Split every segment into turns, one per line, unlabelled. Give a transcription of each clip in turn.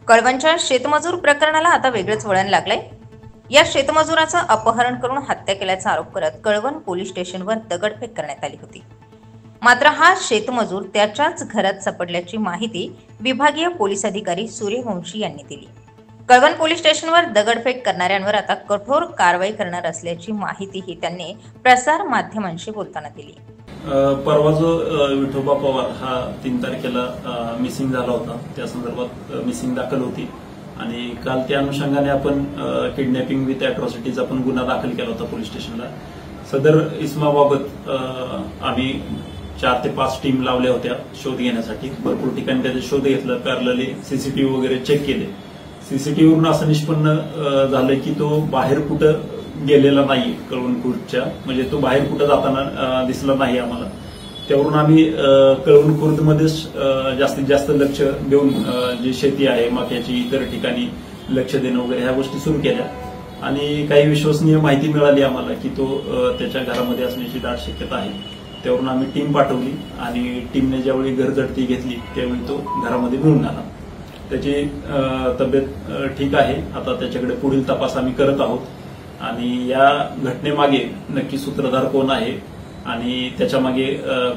कळवणच्या शेतमजूर प्रकरणाला आता वेगळंच वळण लागलंय। या शेतमजुराचं अपहरण करून हत्या केल्याचा आरोप करत कळवण पोलीस स्टेशनवर दगडफेक करण्यात आली होती। मात्र हा शेतमजूर त्याच्याच घरात सापडल्याची माहिती विभागीय पोलीस अधिकारी सूर्यवंशी यांनी दिली। कळवण पोलीस स्टेशनवर दगडफेक करणाऱ्यांवर आता कठोर कारवाई करणार असल्याची माहितीही त्यांनी प्रसार माध्यमांशी बोलताना दिली।
परवा जो विठोबा पवार हा 3 तारखेला मिसिंग झाला होता, त्या संदर्भात मिसिंग दाखल होती आणि काल त्या अनुषंगाने आपण किडनॅपिंग विथ अॅट्रॉसिटीज आपण गुन्हा दाखल केला होता पोलीस स्टेशनला। सदर इसमाबाबत आम्ही 4 ते 5 टीम लावल्या होत्या शोध घेण्यासाठी। भरपूर ठिकाणी त्याचे शोध घेतलं, पॅरलली सीसीटीव्ही वगैरे चेक केले। सीसीटीव्हीवरून असं निष्पन्न झालं की तो बाहेर कुठं गेलेला नाही, कळवणखुर्दच्या, म्हणजे तो बाहेर कुठं जाताना दिसला नाही आम्हाला। त्यावरून आम्ही कळवणखुर्दमध्येच जास्तीत जास्त लक्ष देऊन जी शेती आहे मक्याची, इतर ठिकाणी लक्ष देणं वगैरे ह्या गोष्टी सुरू केल्या आणि काही विश्वसनीय माहिती मिळाली आम्हाला की तो त्याच्या घरामध्ये असण्याची दाट शक्यता आहे। त्यावरून आम्ही टीम पाठवली आणि टीमने ज्यावेळी घरझडती घेतली त्यावेळी तो घरामध्ये मिळून आला। त्याची तब्येत ठीक आहे। आता त्याच्याकडे पुढील तपास आम्ही करत आहोत आणि या घटनेमागे नक्की सूत्रधार कोण आहे आणि त्याच्या मागे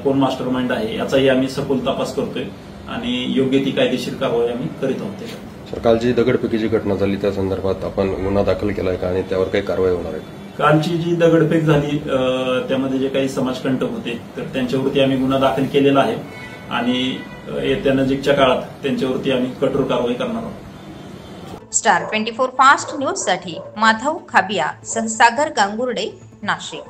कोण मास्टरमाइंड आहे याचाही आम्ही सखोल तपास करतोय आणि योग्य ती कायदेशीर कारवाई आम्ही करीत आहोत।
सर, कालची दगडफेकीची घटना झाली त्या संदर्भात आपण गुन्हा दाखल केलाय का आणि त्यावर काही कारवाई होणार आहे?
कालची जी दगडफेक झाली त्यामध्ये जे काही समाजकंटक होते तर त्यांच्यावरती आम्ही गुन्हा दाखल केलेला आहे आणि येत्या नजीकच्या काळात त्यांच्यावरती आम्ही कठोर कारवाई करणार आहोत।
स्टार 24 फास्ट न्यूज साठी माधव खाबिया सह सागर गांगुर्डे, नाशिक।